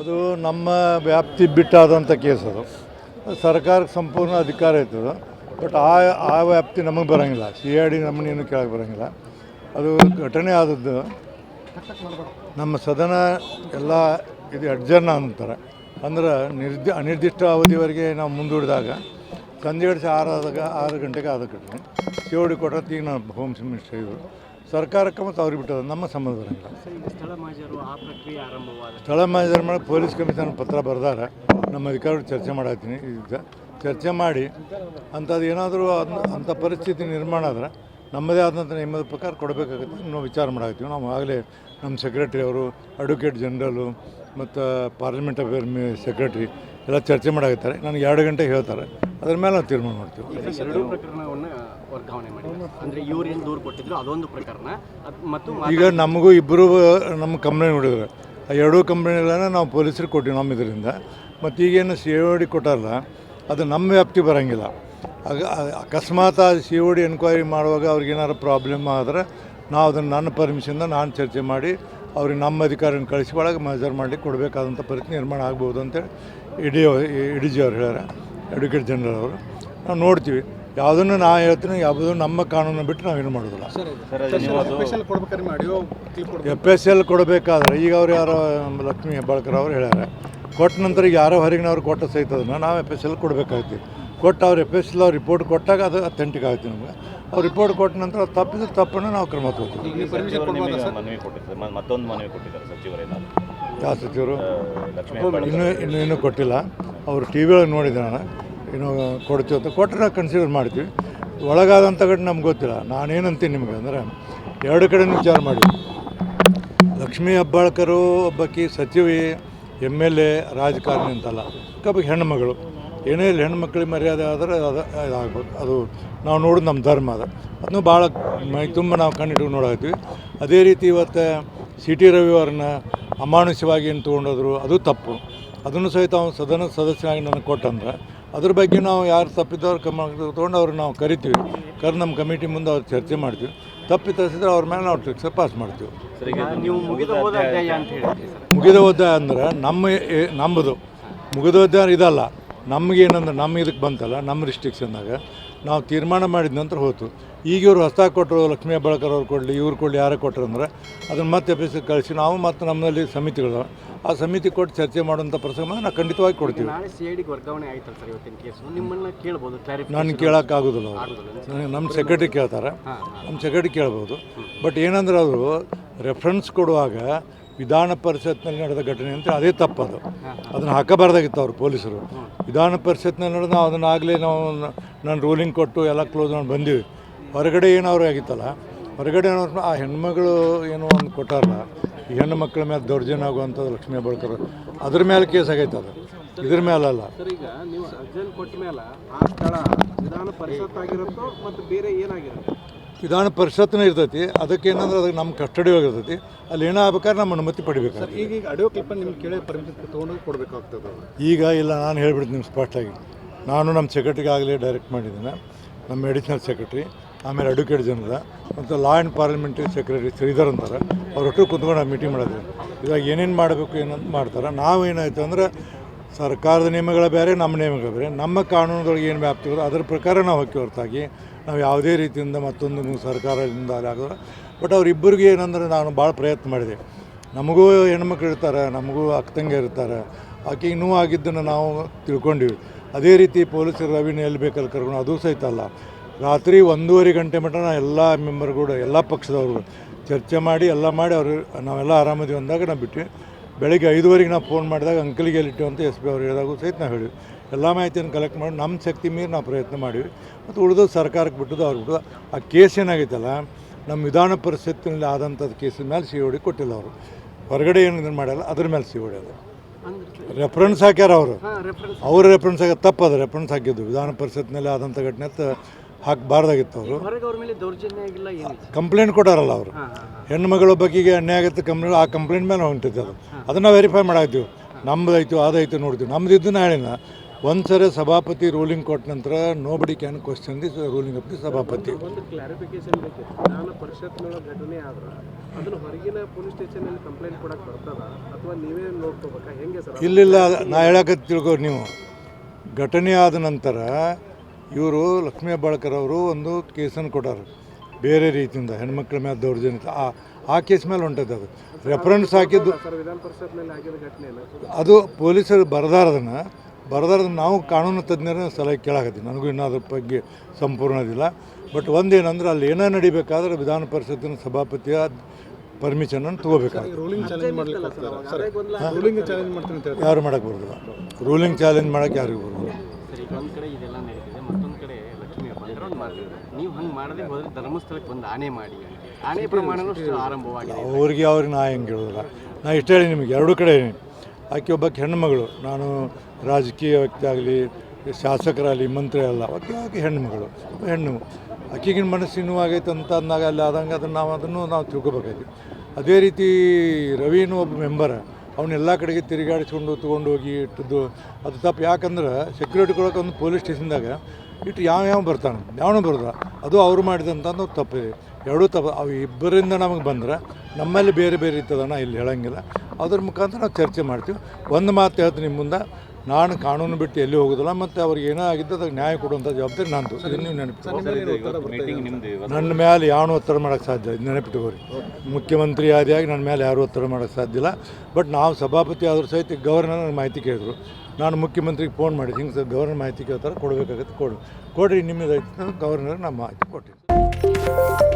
ಅದು ನಮ್ಮ ವ್ಯಾಪ್ತಿ ಬಿಟ್ಟಾದಂಥ ಕೇಸ್ ಅದು ಸರ್ಕಾರಕ್ಕೆ ಸಂಪೂರ್ಣ ಅಧಿಕಾರ ಇರ್ತದೆ. ಬಟ್ ಆ ವ್ಯಾಪ್ತಿ ನಮಗೆ ಬರೋಂಗಿಲ್ಲ. CID ನಮ್ಮನ್ನೇನು ಕೆಳಗೆ ಬರೋಂಗಿಲ್ಲ. ಅದು ಘಟನೆ ಆದದ್ದು ನಮ್ಮ ಸದನ ಎಲ್ಲ ಇದು ಅಡ್ಜರ್ನ ಅಂತಾರೆ. ಅಂದ್ರೆ ಅನಿರ್ದಿಷ್ಟ ಅವಧಿವರೆಗೆ ನಾವು ಮುಂದೂಡಿದಾಗ ಸಂಜೆ 6 ಗಂಟೆಗೆ ಆದ ಘಟನೆ. COD ಕೊಟ್ಟರೆ ಈಗ ನಾನು ಹೋಮ್ ಮಿನಿಸ್ಟರ್ ಇವರು ಸರ್ಕಾರಕ್ಕೆ ಮತ್ತು ಅವ್ರಿಗೆ ಬಿಟ್ಟದ ನಮ್ಮ ಸಂಬಂಧ ಬರೋಂಗಿಲ್ಲ. ಸ್ಥಳ ಮಾಜರು ಮಾಡಿ ಪೊಲೀಸ್ ಕಮಿಷನ್ ಪತ್ರ ಬರೆದಾರೆ. ನಮ್ಮ ಅಧಿಕಾರಿಗಳು ಚರ್ಚೆ ಮಾಡತ್ತೀನಿ. ಈಗ ಚರ್ಚೆ ಮಾಡಿ ಅಂಥದ್ದು ಏನಾದರೂ ಅಂಥ ಪರಿಸ್ಥಿತಿ ನಿರ್ಮಾಣ ಆದರೆ ನಮ್ಮದೇ ಆದಂಥ ನಿಮ್ಮದ ಪ್ರಕಾರ ಕೊಡಬೇಕಾಗುತ್ತೆ. ನಾವು ವಿಚಾರ ಮಾಡಾಕ್ತೀವಿ. ನಾವು ಆಗಲೇ ನಮ್ಮ ಸೆಕ್ರೆಟ್ರಿ ಅವರು, ಅಡ್ವೊಕೇಟ್ ಜನರಲು ಮತ್ತು ಪಾರ್ಲಿಮೆಂಟ್ ಅಫೇರ್ ಸೆಕ್ರೆಟ್ರಿ ಎಲ್ಲ ಚರ್ಚೆ ಮಾಡಾಕತ್ತಾರೆ. ನನಗೆ 2 ಗಂಟೆಗೆ ಹೇಳ್ತಾರೆ. ಅದ್ರ ಮೇಲೆ ನಾವು ತೀರ್ಮಾನ ಮಾಡ್ತೀವಿ. ಈಗ ನಮಗೂ ಇಬ್ಬರು ನಮ್ಮ ಕಂಪ್ನಿ ನೋಡಿದ್ರು. ಆ 2 ಕಂಪ್ನಿಗಳನ್ನ ನಾವು ಪೊಲೀಸರಿಗೆ ಕೊಟ್ಟಿವಿ ನಮ್ಮ ಇದರಿಂದ. ಮತ್ತು ಈಗೇನು COD ಕೊಟ್ಟಾರಲ್ಲ ಅದು ನಮ್ಮ ವ್ಯಾಪ್ತಿ ಬರೋಂಗಿಲ್ಲ. ಅಕಸ್ಮಾತ್ COD ಎನ್ಕ್ವೈರಿ ಮಾಡುವಾಗ ಅವ್ರಿಗೇನಾದ್ರು ಪ್ರಾಬ್ಲಮ್ ಆದರೆ ನಾವು ಅದನ್ನು ನನ್ನ ಪರ್ಮಿಷನ್ದ ನಾನು ಚರ್ಚೆ ಮಾಡಿ ಅವ್ರಿಗೆ ನಮ್ಮ ಅಧಿಕಾರಿನ ಕಳಿಸಿ ಒಳಗೆ ಮೆಜರ್ ಮಾಡಿ ಕೊಡಬೇಕಾದಂಥ ಪರಿಸ್ಥಿತಿ ನಿರ್ಮಾಣ ಆಗ್ಬೋದು ಅಂತೇಳಿ DG ಅವ್ರು ಹೇಳ್ಯಾರ, ಅಡ್ವೊಕೇಟ್ ಜನರಲ್ ಅವರು. ನಾವು ನೋಡ್ತೀವಿ. ಯಾವುದನ್ನು ನಾ ಹೇಳ್ತೀನಿ, ಯಾವುದೂ ನಮ್ಮ ಕಾನೂನು ಬಿಟ್ಟು ನಾವೇನು ಮಾಡೋದಿಲ್ಲ. FSL ಕೊಡಬೇಕಾದ್ರೆ ಈಗ ಅವ್ರು ಯಾರೋ ಲಕ್ಷ್ಮೀ ಹೆಬ್ಬಾಳ್ಕರ್ ಅವ್ರು ಹೇಳ್ಯಾರ. ಕೊಟ್ಟ ನಂತರ ಈಗ ಯಾರೋ ಹೊರಗಿನವ್ರು ಕೊಟ್ಟ ಸಹಿತದನ್ನು ನಾವು FSL ಕೊಡಬೇಕಾಗ್ತೀವಿ. ಕೊಟ್ಟು ಅವ್ರು FSL ಅವ್ರು ರಿಪೋರ್ಟ್ ಕೊಟ್ಟಾಗ ಅದು ಅಥೆಂಟಿಕ್ ಆಗುತ್ತೆ ನಮಗೆ. ಅವ್ರು ರಿಪೋರ್ಟ್ ಕೊಟ್ಟ ನಂತರ ತಪ್ಪಿದ್ರೆ ತಪ್ಪನ್ನು ನಾವು ಕ್ರಮ ತಗೋತೀವಿ. ಯಾವ ಸಚಿವರು ಇನ್ನೂ ಕೊಟ್ಟಿಲ್ಲ. ಅವರು TV ಒಳಗೆ ನೋಡಿದ್ದೆ ನಾನು. ಇನ್ನೂ ಕೊಡ್ತೀವಿ ಅಂತ ಕೊಟ್ಟರೆ ಕನ್ಸಿಡರ್ ಮಾಡ್ತೀವಿ. ಒಳಗಾದಂಥ ಘಟನೆ ನಮ್ಗೆ ಗೊತ್ತಿಲ್ಲ. ನಾನೇನಂತೀನಿ ನಿಮಗೆ ಅಂದರೆ 2 ಕಡೆ ವಿಚಾರ ಮಾಡಿ. ಲಕ್ಷ್ಮೀ ಹೆಬ್ಬಾಳ್ಕರು ಒಬ್ಬಾಕಿ ಸಚಿವೆ, MLA, ರಾಜಕಾರಣಿ ಅಂತಲ್ಲ. ಒಬ್ಬಾಕಿ ಹೆಣ್ಣುಮಗಳು. ಏನೇ ಇಲ್ಲ, ಹೆಣ್ಮಕ್ಳಿಗೆ ಮರ್ಯಾದೆ ಆದರೆ ಇದಾಗಬೇಕು. ಅದು ನಾವು ನೋಡೋದು ನಮ್ಮ ಧರ್ಮ ಅದು. ಅದನ್ನು ಭಾಳ ಮೈ ತುಂಬ ನಾವು ಕಣ್ಣಿಟ್ಟು ನೋಡಾಕ್ತೀವಿ. ಅದೇ ರೀತಿ ಇವತ್ತು CT ರವಿ ಅವ್ರನ್ನ ಅಮಾನುಷ್ಯವಾಗಿ ಏನು ತೊಗೊಂಡೋದ್ರು ಅದು ತಪ್ಪು. ಅದನ್ನು ಸಹಿತ ಅವ್ನು ಸದನ ಸದಸ್ಯನಾಗಿ ನನಗೆ ಕೊಟ್ಟಂದ್ರೆ ಅದ್ರ ಬಗ್ಗೆ ನಾವು ಯಾರು ತಪ್ಪಿದ್ದವ್ರು ತೊಗೊಂಡು ಅವ್ರು ನಾವು ಕರಿತೀವಿ. ನಮ್ಮ ಕಮಿಟಿ ಮುಂದೆ ಅವ್ರು ಚರ್ಚೆ ಮಾಡ್ತೀವಿ. ತಪ್ಪಿತರಿಸಿದ್ರೆ ಅವ್ರ ಮೇಲೆ ನಾವು ಟ್ರಿಕ್ಸ್ ಪಾಸ್ ಮಾಡ್ತೀವಿ. ಮುಗಿದ ಅಧ್ಯಾಯ ಅಂದ್ರೆ ನಮ್ಮದು ಮುಗಿದ ಅಧ್ಯಾಯ ಇದಲ್ಲ. ನಮಗೇನಂದ್ರೆ ನಮ್ಮ ಇದಕ್ಕೆ ಬಂತಲ್ಲ, ನಮ್ಮ ರಿಸ್ಟ್ರಿಕ್ಷನ್ನಾಗ ನಾವು ತೀರ್ಮಾನ ಮಾಡಿದ ನಂತರ ಹೋಯ್ತು. ಈಗ ಇವರು ಹೊಸ್ದಾಗಿ ಕೊಟ್ಟರು, ಲಕ್ಷ್ಮೀ ಹೆಬ್ಬಾಳ್ಕರ್ ಅವ್ರು ಕೊಡಲಿ, ಇವ್ರು ಕೊಡಲಿ, ಯಾರೇ ಕೊಟ್ಟರು ಅಂದ್ರೆ ಅದನ್ನು ಮತ್ತೆ FSL ಕಳಿಸಿ ನಾವು ಮತ್ತು ನಮ್ಮಲ್ಲಿ ಸಮಿತಿಗಳು ಆ ಸಮಿತಿ ಕೊಟ್ಟು ಚರ್ಚೆ ಮಾಡುವಂಥ ಪ್ರಸಂಗ ನಾವು ಖಂಡಿತವಾಗಿ ಕೊಡ್ತೀವಿ. ನಾನು ಕೇಳೋಕ್ಕಾಗೋದಿಲ್ಲ. ಅವರು ನಮ್ಮ ಸೆಕ್ರೆಟರಿ ಕೇಳ್ತಾರೆ, ನಮ್ಮ ಸೆಕ್ರೆಟರಿ ಕೇಳ್ಬೋದು. ಬಟ್ ಏನಂದ್ರೆ ಅವರು ರೆಫರೆನ್ಸ್ ಕೊಡುವಾಗ ವಿಧಾನ ಪರಿಷತ್ನಲ್ಲಿ ನಡೆದ ಘಟನೆ ಅಂತ ಅದೇ ತಪ್ಪದು. ಅದನ್ನು ಹಾಕಬಾರ್ದಾಗಿತ್ತು ಅವರು ಪೊಲೀಸರು. ವಿಧಾನ ಪರಿಷತ್ನಲ್ಲಿ ನಡೆದ ನಾವು ಅದನ್ನಾಗಲೇ ನಾನು ರೂಲಿಂಗ್ ಕೊಟ್ಟು ಎಲ್ಲ ಕ್ಲೋಸ್ ಮಾಡಿ ಬಂದೀವಿ. ಹೊರಗಡೆ ಏನವ್ರು ಆಗಿತ್ತಲ್ಲ, ಹೊರಗಡೆ ಏನೋ ಆ ಹೆಣ್ಮಗಳು ಏನೋ ಒಂದು ಕೊಟ್ಟಾರಲ್ಲ, ಈ ಹೆಣ್ಣು ಮಕ್ಕಳ ಮೇಲೆ ದೌರ್ಜನ್ಯ ಆಗುವಂಥದ್ದು ಲಕ್ಷ್ಮೀ ಹೆಬ್ಬಾಳ್ಕರ್ ಅದ್ರ ಮೇಲೆ ಕೇಸ್ ಆಗೈತೆ. ಅದು ಇದ್ರ ಮೇಲಲ್ಲ. ವಿಧಾನ ಪರಿಷತ್ನೇ ಇರ್ತೈತಿ. ಅದಕ್ಕೆ ಏನಂದ್ರೆ ಅದಕ್ಕೆ ನಮ್ಮ ಕಸ್ಟಡಿ ಆಗಿರ್ತೈತಿ. ಅಲ್ಲಿ ಏನೋ ಆಗ್ಬೇಕಾದ್ರೆ ನಮ್ಮ ಅನುಮತಿ ಪಡಿಬೇಕಾಗ್ತದೆ. ಈಗ ಇಲ್ಲ, ನಾನು ಹೇಳ್ಬಿಡ್ತೀನಿ ನಿಮ್ಗೆ ಸ್ಪಷ್ಟವಾಗಿ. ನಾನು ನಮ್ಮ ಸೆಕ್ರೆಟ್ರಿಗೆ ಆಗಲೇ ಡೈರೆಕ್ಟ್ ಮಾಡಿದ್ದೀನಿ. ನಮ್ಮ ಅಡಿಷ್ನಲ್ ಸೆಕ್ರೆಟ್ರಿ, ಆಮೇಲೆ ಅಡ್ವೊಕೇಟ್ ಜನರಲ್ ಮತ್ತು law and parliamentary secretary Shridhar ಅಂತಾರೆ. ಅವ್ರೊಟ್ಟು ಕುತ್ಕೊಂಡು ಮೀಟಿಂಗ್ ಮಾಡಿದ್ವಿ. ಇವಾಗ ಏನೇನು ಮಾಡಬೇಕು ಏನಂತ ಮಾಡ್ತಾರೆ. ನಾವೇನಾಯಿತು ಅಂದರೆ ಸರ್ಕಾರದ ನಿಯಮಗಳ ಬೇರೆ, ನಮ್ಮ ನಿಯಮಗಳ ಬೇರೆ. ನಮ್ಮ ಕಾನೂನುಗಳಿಗೆ ಏನು ವ್ಯಾಪ್ತಿಗಳು ಅದರ ಪ್ರಕಾರ ನಾವು ಹೋಗಿ ಹೊರತಾಗಿ ನಾವು ಯಾವುದೇ ರೀತಿಯಿಂದ ಮತ್ತೊಂದು ಸರ್ಕಾರದಿಂದ ಆಗೋದು. ಬಟ್ ಅವರಿಬ್ಬರಿಗೆ ಏನಂದ್ರೆ ನಾನು ಭಾಳ ಪ್ರಯತ್ನ ಮಾಡಿದೆ. ನಮಗೂ ಹೆಣ್ಮಕ್ಳು ಇರ್ತಾರೆ, ನಮಗೂ ಅಕ್ಕಂಗೆ ಇರ್ತಾರೆ. ಆಕೆಗೆ ನೋವು ಆಗಿದ್ದನ್ನು ನಾವು ತಿಳ್ಕೊಂಡಿವಿ. ಅದೇ ರೀತಿ ಪೊಲೀಸರು ರವಿನ ಎಲ್ಲಿ ಬೇಕಲ್ಲಿ ಕರ್ಕೊಂಡು ಅದು ಸಹಿತ ಅಲ್ಲ. ರಾತ್ರಿ 1:30 ಗಂಟೆ ಮಟ್ಟ ನಾವು ಎಲ್ಲ ಮೆಂಬರ್ಗಳು, ಎಲ್ಲ ಪಕ್ಷದವರು ಚರ್ಚೆ ಮಾಡಿ ಎಲ್ಲ ಮಾಡಿ ಅವರು ನಾವೆಲ್ಲ ಆರಾಮದಿ ಅಂದಾಗ ನಾವು ಬಿಟ್ವಿ. ಬೆಳಗ್ಗೆ 5:30 ನಾವು ಫೋನ್ ಮಾಡಿದಾಗ ಅಂಕಲಿಗೆ ಎಲ್ಲಿಟ್ಟು ಅಂತ SP ಅವ್ರು ಹೇಳಿದಾಗೂ ಸಹಿತ ನಾವು ಹೇಳಿವಿ. ಎಲ್ಲ ಮಾಹಿತಿಯನ್ನು ಕಲೆಕ್ಟ್ ಮಾಡಿ ನಮ್ಮ ಶಕ್ತಿ ಮೀರಿ ನಾವು ಪ್ರಯತ್ನ ಮಾಡಿವಿ. ಮತ್ತು ಉಳಿದು ಸರ್ಕಾರಕ್ಕೆ ಬಿಟ್ಟದ್ದು ಅವ್ರು ಬಿಟ್ಟು. ಆ ಕೇಸ್ ಏನಾಗೈತಲ್ಲ, ನಮ್ಮ ವಿಧಾನ ಪರಿಷತ್ತಿನಲ್ಲಿ ಆದಂಥದ್ದು ಕೇಸಿನ ಮೇಲೆ COD ಕೊಟ್ಟಿಲ್ಲ. ಅವರು ಹೊರಗಡೆ ಏನು ಮಾಡಲ್ಲ, ಅದ್ರ ಮೇಲೆ COD ಅದು ರೆಫರೆನ್ಸ್ ಹಾಕ್ಯಾರ. ಅವರು ರೆಫರೆನ್ಸ್ ಹಾಕಿ ತಪ್ಪದು. ರೆಫರೆನ್ಸ್ ಹಾಕಿದ್ದು ವಿಧಾನ ಪರಿಷತ್ನಲ್ಲಿ ಆದಂಥ ಘಟನೆ ಹಾಕಬಾರ್ದಾಗಿತ್ತು. ಅವರು ಕಂಪ್ಲೇಂಟ್ ಕೊಟ್ಟಾರಲ್ಲ, ಅವರು ಹೆಣ್ಣುಮಗಳ ಬಗ್ಗೆಗೆ ಅನ್ಯಾಯ ಆಗುತ್ತೆ ಕಂಪ್ಲೇಂಟ್, ಆ ಕಂಪ್ಲೇಂಟ್ ಮೇಲೆ ಹೊಂಟಿದ್ದು. ಅದನ್ನು ವೆರಿಫೈ ಮಾಡಾಕ್ತೀವಿ. ನಮ್ಮದಾಯ್ತು ಅದಾಯ್ತು ನೋಡ್ತೀವಿ. ನಮ್ಮದು ಇದನ್ನ ಹೇಳಿನ ಒಂದು ಸರಿ ಸಭಾಪತಿ ರೂಲಿಂಗ್ ಕೊಟ್ಟ ನಂತರ nobody can question the ruling of the ಸಭಾಪತಿ. ಒಂದು ಕ್ಲಾರಿಫಿಕೇಶನ್ ಬೇಕಿತ್ತು. ವಿಧಾನ ಪರಿಷತ್ನೊಳಗೆ ಘಟನೆ ಆದ್ರೆ ಅದನ್ನು ಹೊರಗಿನ ಪೊಲೀಸ್ ಸ್ಟೇಷನಲ್ಲಿ ಕಂಪ್ಲೇಂಟ್ ಕೊಡಕ್ಕೆ ಬರ್ತದ ಅಥವಾ ನೀವೇ ನೋಡ್ಕೋಬೇಕಾ, ಹೆಂಗೆ ಸರ್? ಇಲ್ಲ ನಾ ಹೇಳಕ್ಕೆ ತಿಳ್ಕೊ ನೀವು. ಘಟನೆ ಆದ ನಂತರ ಇವರು ಲಕ್ಷ್ಮೀ ಹೆಬ್ಬಾಳ್ಕರ್ ಅವರು ಒಂದು ಕೇಸನ್ನು ಕೊಟ್ಟಾರೆ ಬೇರೆ ರೀತಿಯಿಂದ ಹೆಣ್ಮಕ್ಳ ಮೇಲೆ ದೌರ್ಜನ್ಯ. ಆ ಕೇಸ್ ಮೇಲೆ ಹೊಂಟದ್ದು ಅದು ರೆಫರೆನ್ಸ್ ಹಾಕಿದ್ದು ಸರ್ ವಿಧಾನ ಪರಿಷತ್ನಲ್ಲಿ ಆಗಿದ ಘಟನೆ ಅದು ಪೊಲೀಸರು ಬರದಾರದನ್ನು ನಾವು ಕಾನೂನು ತಜ್ಞರ ಸಲಹೆ ಕೇಳಾಕತ್ತೀವಿ. ನನಗೂ ಇನ್ನೂ ಅದ್ರ ಬಗ್ಗೆ ಸಂಪೂರ್ಣದಿಲ್ಲ. ಬಟ್ ಒಂದೇನಂದ್ರೆ ಅಲ್ಲಿ ಏನೋ ನಡಿಬೇಕಾದ್ರೆ ವಿಧಾನ ಪರಿಷತ್ತಿನ ಸಭಾಪತಿಯ ಪರ್ಮಿಷನನ್ನು ತೊಗೋಬೇಕಾಗುತ್ತೆ. ಯಾರು ಮಾಡೋಕ್ಕೆ ಬರೋದಿಲ್ಲ. ರೂಲಿಂಗ್ ಚಾಲೆಂಜ್ ಮಾಡೋಕ್ಕೆ ಯಾರಿಗೂ ಬರೋದಿಲ್ಲ. ಒಂದು ಕಡೆ ಇದೆಲ್ಲ ನಡೀತಿದೆ, ಮತ್ತೊಂದು ಕಡೆ ಲಕ್ಷ್ಮೀ ಹೆಬ್ಬಾಳ್ಕರ್ ಒಂದು ಮಾಡ್ತಿದ್ರು. ನೀವು ಹಂಗೆ ಮಾಡದೆ ಹೋದರೆ ಧರ್ಮಸ್ಥಳಕ್ಕೆ ಒಂದು ಆನೆ ಮಾಡಿ, ಆನೆ ಪ್ರಮಾಣನೂ ಆರಂಭವಾಗಿದೆ. ಅವ್ರಿಗೆ ನಾ ಹೆಂಗೆ ಹೇಳೋದಿಲ್ಲ. ನಾ ಇಷ್ಟ ಹೇಳಿ ನಿಮಗೆ ಎರಡೂ ಕಡೆ ಆಕೆ ಒಬ್ಬಕ್ಕೆ ಹೆಣ್ಣುಮಗಳು. ನಾನು ರಾಜಕೀಯ ವ್ಯಕ್ತಿ ಆಗಲಿ ಶಾಸಕರಾಗಲಿ ಮಂತ್ರಿ ಅಲ್ಲ, ಆಕೆ ಹೆಣ್ಣುಮಗಳು ಹೆಣ್ಣು. ಆಕೆಗಿನ ಮನಸ್ಸಿನೂ ಆಗೈತೆ ಅಂತ ಅಂದಾಗ ಅಲ್ಲಿ ಆದಂಗೆ ಅದನ್ನು ನಾವು ತಿಳ್ಕೊಬೇಕಾಯ್ತು. ಅದೇ ರೀತಿ ರವಿನೂ ಒಬ್ಬ ಮೆಂಬರ್, ಅವನ್ನೆಲ್ಲ ಕಡೆಗೆ ತಿರುಗಾಡಿಸ್ಕೊಂಡು ತೊಗೊಂಡು ಹೋಗಿ ಇಟ್ಟದ್ದು ಅದು ತಪ್ಪು. ಯಾಕಂದ್ರೆ ಸೆಕ್ಯೂರಿಟಿ ಕೊಡೋಕೆ ಒಂದು ಪೊಲೀಸ್ ಸ್ಟೇಷನ್ದಾಗ ಇಟ್ಟು ಯಾವ ಬರ್ತಾನೆ ಯಾವನೂ ಬರೋದ, ಅದು ಅವ್ರು ಮಾಡಿದಂಥ ತಪ್ಪಿದೆ. ಎರಡೂ ತಪ್ಪು. ಅವು ಇಬ್ಬರಿಂದ ನಮಗೆ ಬಂದ್ರೆ ನಮ್ಮಲ್ಲಿ ಬೇರೆ ಬೇರೆ ಇರ್ತದಣ್ಣ, ಇಲ್ಲಿ ಹೇಳೋಂಗಿಲ್ಲ. ಅದ್ರ ಮುಖಾಂತರ ನಾವು ಚರ್ಚೆ ಮಾಡ್ತೀವಿ. ಒಂದು ಮಾತು ಹೇಳ್ತೀನಿ ನಿಮ್ಮ ಮುಂದೆ, ನಾನು ಕಾನೂನು ಬಿಟ್ಟು ಎಲ್ಲಿ ಹೋಗೋದಿಲ್ಲ. ಮತ್ತು ಅವ್ರಿಗೆ ಏನೋ ಆಗಿದ್ದು ಅದಕ್ಕೆ ನ್ಯಾಯ ಕೊಡುವಂಥ ಜವಾಬ್ದಾರಿ ನಂದು. ಇದನ್ನು ನೀವು ನೆನಪಿಟ್ಟು ನನ್ನ ಮೇಲೆ ಯಾವನು ಒತ್ತಡ ಮಾಡೋಕ್ಕೆ ಸಾಧ್ಯ, ಇದು ನೆನಪಿಟ್ಟುಕೋರಿ. ಮುಖ್ಯಮಂತ್ರಿ ಆದಿಯಾಗಿ ನನ್ನ ಮೇಲೆ ಯಾರೂ ಒತ್ತಡ ಮಾಡೋಕ್ಕೆ ಸಾಧ್ಯ ಇಲ್ಲ. ಬಟ್ ನಾವು ಸಭಾಪತಿ ಆದರೂ ಸಹಿತ ಗವರ್ನರ್ ನನಗೆ ಮಾಹಿತಿ ಕೇಳಿದ್ರು. ನಾನು ಮುಖ್ಯಮಂತ್ರಿಗೆ ಫೋನ್ ಮಾಡಿದ್ದು, ಹಿಂಗೆ ಸರ್ ಗವರ್ನರ್ ಮಾಹಿತಿ ಕೇಳ್ತಾರೆ, ಕೊಡಬೇಕಾಗತ್ತೆ ಕೊಡ್ರಿ ನಿಮ್ಮದಾಯ್ತು. ಗವರ್ನರ್ ನಾನು ಮಾಹಿತಿ ಕೊಟ್ಟಿದ್ದೆ.